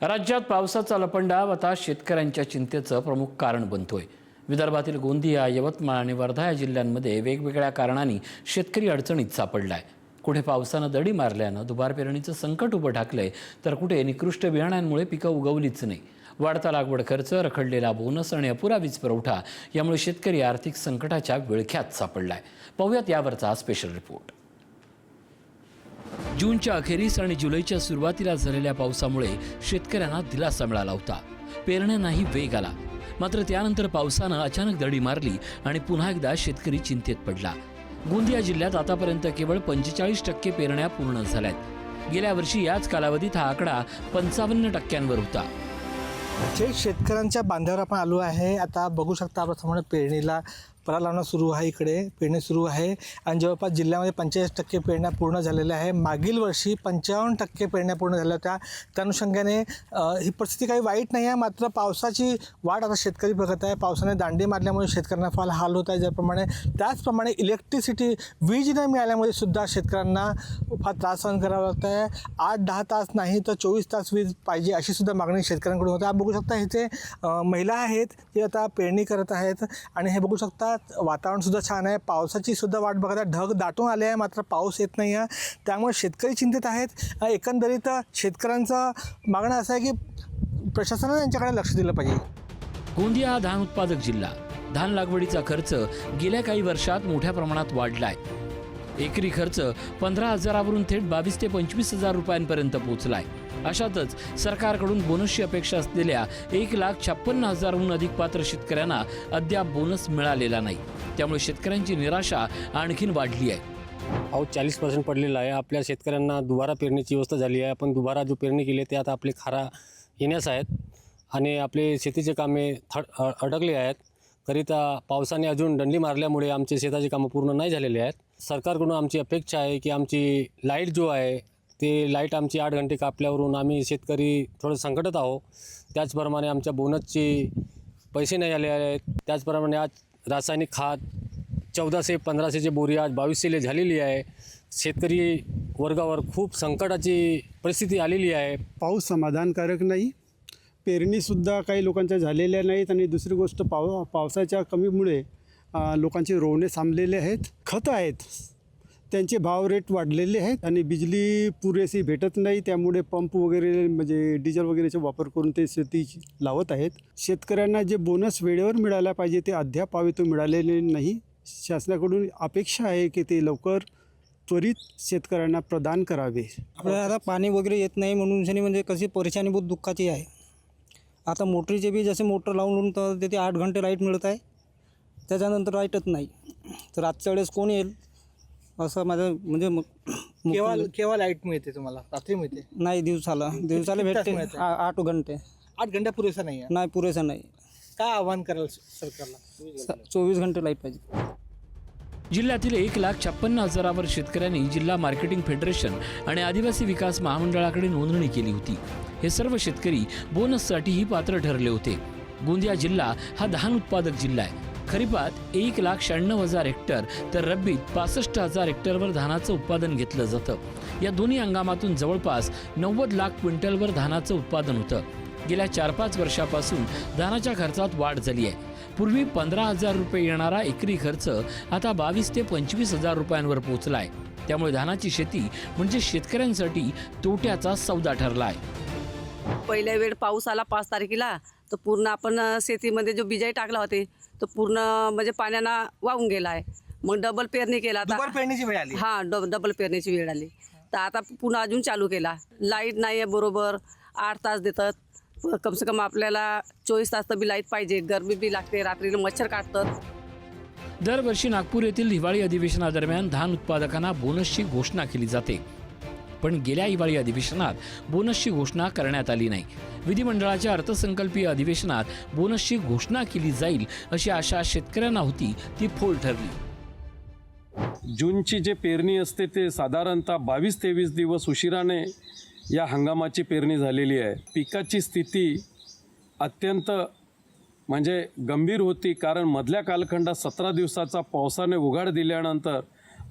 राज्यात पावसाचा लपंडाव आता शेतकऱ्यांच्या चिंतेचं प्रमुख कारण बनतोय। विदर्भातील गोंदिया, यवतमाळ आणि वर्धा या जिल्ह्यांमध्ये वेगवेगळ्या कारणांनी शेतकरी अडचणीत सापडलाय। कुठे पावसानं दडी मारल्यानं दुबार पेरणीचं संकट उभं ठाकलंय, तर कुठे निकृष्ट बियाण्यांमुळे पिकं उगवलीच नाही। वाढता लागवड खर्च, रखडलेला बोनस आणि अपुरा वीज पुरवठा यामुळे शेतकरी आर्थिक संकटाच्या विळख्यात सापडलाय। पाहूयात यावरचा स्पेशल रिपोर्ट। जूनच्या अखेरीस आणि जुलैच्या सुरुवातीला झालेल्या पावसामुळे शेतकऱ्यांना दिलासा मिळाला होता। पेरण्यांनाही वेग आला, मात्र त्यानंतर पावसानं अचानक दडी मारली आणि पुन्हा एकदा शेतकरी चिंतेत पडला। गोंदिया जिल्ह्यात आतापर्यंत केवळ 45% पेरण्या पूर्ण झाल्यात। गेल्या वर्षी याच कालावधीत हा आकडा 55% होता। जे शेतकऱ्यांच्या बांधावर आपण आलो आहे। आता बघू शकता आपण पेरणीला परा लावणं सुरू आहे, इकडे पेरणी सुरू आहे आणि जवळपास जिल्ह्यामध्ये 45% पेरण्या पूर्ण झालेल्या आहे। मागील वर्षी 55% पेरण्या पूर्ण झाल्या होत्या। त्या अनुषंगाने ही परिस्थिती काही वाईट नाही आहे, मात्र पावसाची वाट आता शेतकरी बघत आहे। पावसाने दांडी मारल्यामुळे शेतकऱ्यांना फार हाल होत आहे। त्याचप्रमाणे इलेक्ट्रिसिटी वीज न मिळाल्यामुळे सुद्धा शेतकऱ्यांना फार त्रास सहन करावा लागत आहे। 8-10 तास नाही तर 24 तास वीज पाहिजे अशी सुद्धा मागणी शेतकऱ्यांकडून होते। आपण बघू शकता इथे महिला आहेत जे आता पेरणी करत आहेत आणि हे बघू शकता वातावरण सुद्धा छान आहे। पावसाची सुद्धा वाट बघत आहे। ढग दाटून आले आहे, मात्र पाऊस येत नाही आहे, त्यामुळे शेतकरी चिंतित आहेत। एकंदरीत शेतकऱ्यांचं मागणं असं आहे की प्रशासनाने यांच्याकडे लक्ष दिलं पाहिजे। गोंदिया हा धान उत्पादक जिल्हा। धान लागवडीचा खर्च गेल्या काही वर्षात मोठ्या प्रमाणात वाढलाय। एकरी खर्च 15,000 वरून थेट 22 ते 25,000 रुपयांपर्यंत पोहोचलाय। अशातच सरकारकडून बोनसची अपेक्षा असलेल्या 1,56,000 हून अधिक पात्र शेतकऱ्यांना अद्याप बोनस मिळालेला नाही। त्यामुळे शेतकऱ्यांची निराशा आणखीन वाढली आहे। पाऊस 40% पडलेला आहे। आपल्या शेतकऱ्यांना दुबारा पेरणीची व्यवस्था झाली आहे। आपण दुबारा जो पेरणी केली ते आता आपले खारा येण्यास आहेत आणि आपले शेतीचे कामे अडकले आहेत। करिता पावसाने अजून दंडी मारल्यामुळे आमचे शेताची कामं पूर्ण नाही झालेले आहेत। सरकारकडून आमची अपेक्षा आहे की आमची लाईट जो आहे ते लाईट आमची 8 घंटे कापल्यावरून आम्ही शेतकरी थोडं संकटात आहोत। त्याचप्रमाणे आमच्या बोनसचे पैसे नाही आले आहेत। त्याचप्रमाणे आज रासायनिक खात 1400-1500ची बोरी आज 2200 झालेली आहे। शेतकरी वर्गावर खूप संकटाची परिस्थिती आलेली आहे। पाऊस समाधानकारक नाही, पेरणीसुद्धा काही लोकांच्या झालेल्या नाहीत आणि दुसरी गोष्ट पावसाच्या कमीमुळे लोकांचे रोवणे थांबलेले आहेत। खतं आहेत त्यांचे भाव रेट वाढलेले आहेत आणि बिजली पुरेशी भेटत नाही, त्यामुळे पंप वगैरे म्हणजे डिझेल वगैरेचा वापर करून ते शेती लावत आहेत। शेतकऱ्यांना जे बोनस वेळेवर मिळायला पाहिजे ते अद्याप तो मिळालेले नाही। शासनाकडून अपेक्षा आहे की ते लवकर त्वरित शेतकऱ्यांना प्रदान करावे। आपल्याला आता पाणी वगैरे येत नाही म्हणून म्हणजे कशी परेशानी बहुत दुःखाची आहे। आता मोटरीचे बी जसे मोटर लावून तर तिथे 8 घंटे लाईट मिळत आहे, त्याच्यानंतर लाईटच नाही। तर आजच्या वेळेस कोण येईल असं माझं म्हणजे केव्हा लाईट मिळते तुम्हाला? रात्री मिळते? नाही, दिवसाला भेटते 8 घंटे। 8 घंटा पुरेसा नाही आहे? नाही, पुरेसा नाही। काय आव्हान कराल सरकारला? 24 घंटे लाईट पाहिजे। जिल्ह्यातील 1,56,000 वर शेतकऱ्यांनी जिल्हा मार्केटिंग फेडरेशन आणि आदिवासी विकास महामंडळाकडे नोंदणी केली होती। हे सर्व शेतकरी बोनससाठीही पात्र ठरले होते। गोंदिया जिल्हा हा धान उत्पादक जिल्हा आहे। खरीपात 1,96,000 हेक्टर तर रब्बीत 65,000 हेक्टरवर धानाचं उत्पादन घेतलं जातं। या दोन्ही हंगामातून जवळपास 90 लाख क्विंटलवर धानाचं उत्पादन होतं। गेल्या 4-5 वर्षापासून धानाच्या खर्चात वाढ झाली आहे। पूर्वी 15,000 रुपये येणारा एकरी खर्च आता 22 ते 25,000 रुपयांवर पोहोचला आहे। त्यामुळे धानाची शेती म्हणजे शेतकऱ्यांसाठी तोट्याचा सौदा ठरला आहे। पहिल्या वेळ पाऊस आला 5 तारखेला, तर पूर्ण आपण शेतीमध्ये जो बिजाई टाकला होते तो पूर्ण म्हणजे पाण्यानं वाहून गेला आहे। मग डबल पेरणी केला, दुबार पेरणीची वेळ आली? हां, डबल पेरणीची वेळ आली। तर आता पुन्हा अजून चालू केला। लाईट नाही आहे, बरोबर 8 तास देतात। कम से कम आपल्याला 24 तास तर बी लाईट पाहिजे। गरमी बी लागते, रात्रीला मच्छर काढतात। दरवर्षी नागपूर येथील हिवाळी अधिवेशनादरम्यान धान उत्पादकांना बोनसची घोषणा केली जाते, पण गेल्या हिवाळी अधिवेशनात बोनसची घोषणा करण्यात आली नाही। विधिमंडळाच्या अर्थसंकल्पीय अधिवेशनात बोनसची घोषणा केली जाईल अशी आशा शेतकऱ्यांना होती, ती फोल ठरली। जूनची जे पेरणी असते ते साधारणतः 22-23 दिवस उशिराने या हंगामाची पेरणी झालेली आहे। पिकाची स्थिती अत्यंत म्हणजे गंभीर होती, कारण मधल्या कालखंडात 17 दिवसाचा पावसाने उघाड दिल्यानंतर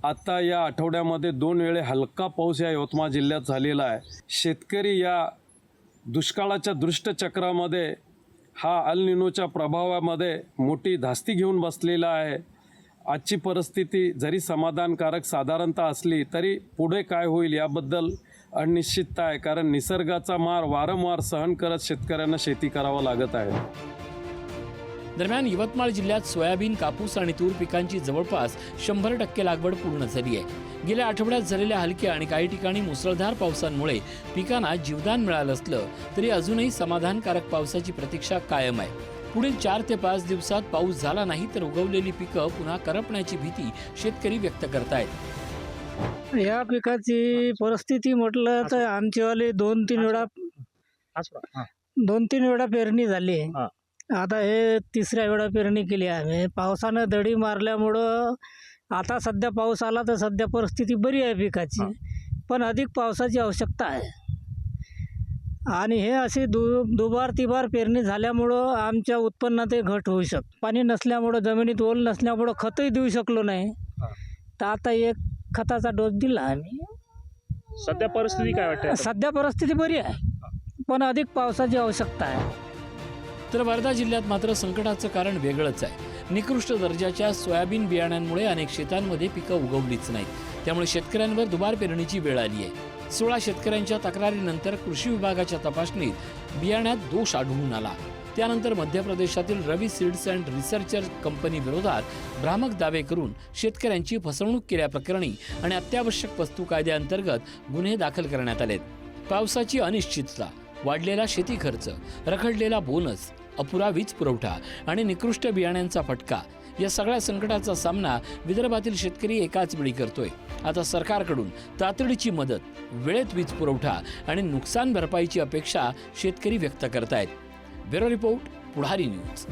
आता या आठवड्यामध्ये 2 वेळे हलका पाऊस या यवतमाळ जिल्ह्यात झालेला आहे। शेतकरी या दुष्काळाच्या दृष्टचक्रामध्ये हा अल निनोच्या प्रभावामध्ये मोठी धास्ती घेऊन बसलेला आहे. आजची परिस्थिती जरी समाधानकारक साधारणतः असली तरी पुढे काय होईल याबद्दल अनिश्चितता आहे, कारण निसर्गाचा मार वारंवार सहन करत शेतकऱ्यांना शेती करावं लागत आहे. दरम्यान यवतमाळ जिल्ह्यात सोयाबीन, कापूस आणि तूर पिकांची जवळपास 100% लागवड पूर्ण झाली आहे. गेल्या आठवड्यात झालेल्या हलक्या आणि काही ठिकाणी मुसळधार पावसांमुळे पिकांना जीवदान मिळालं असलं तरी अजूनही समाधानकारक पावसाची प्रतीक्षा कायम आहे. पुढील 4 ते 5 दिवसात पाऊस झाला नाही तर उगवलेली पिकं पुन्हा करपण्याची भीती शेतकरी व्यक्त करतायत. या पिकाची परिस्थिती म्हटलं तर आमचीवाली 2-3 वेळा पेरणी झाली आहे. आता हे 3ऱ्या वेळा पेरणी केली आहे. पावसानं दडी मारल्यामुळं आता सध्या पाऊस आला तर सध्या परिस्थिती बरी आहे पिकाची, पण अधिक पावसाची आवश्यकता आहे. आणि हे अशी दुबार तिबार पेरणी झाल्यामुळं आमच्या उत्पन्नातही घट होऊ शकते. पाणी नसल्यामुळं, जमिनीत ओल नसल्यामुळं खतही देऊ शकलो नाही. तर आता एक खताचा डोस दिला आम्ही. सध्या परिस्थिती काय वाटते? सध्या परिस्थिती बरी आहे, पण अधिक पावसाची आवश्यकता आहे. तर वर्धा जिल्ह्यात मात्र संकटाचं कारण वेगळंच आहे. निकृष्ट दर्जाच्या सोयाबीन बियाण्यांमुळे अनेक शेतांमध्ये पिकं उगवलीच नाहीत. त्यामुळे शेतकऱ्यांवर दुबार पेरणीची वेळ आली आहे. 16 शेतकऱ्यांच्या तक्रारीनंतर कृषी विभागाच्या तपासणीत बियाण्यात दोष आढळून आला. त्यानंतर मध्य प्रदेशातील रवी सीड्स अँड रिसर्चर कंपनी विरोधात भ्रामक दावे करून शेतकऱ्यांची फसवणूक केल्याप्रकरणी आणि अत्यावश्यक वस्तू कायद्याअंतर्गत गुन्हे दाखल करण्यात आलेत. पावसाची अनिश्चितता, वाढलेला शेती खर्च, रखडलेला बोनस, अपुरा वीज पुरवठा आणि निकृष्ट बियाण्यांचा फटका या सगळ्या संकटाचा सामना विदर्भातील शेतकरी एकाच वेळी करतोय. आता सरकारकडून तातडीची मदत, वेळेत वीज पुरवठा आणि नुकसान भरपाईची अपेक्षा शेतकरी व्यक्त करतायत. ब्युरो रिपोर्ट, पुढारी न्यूज.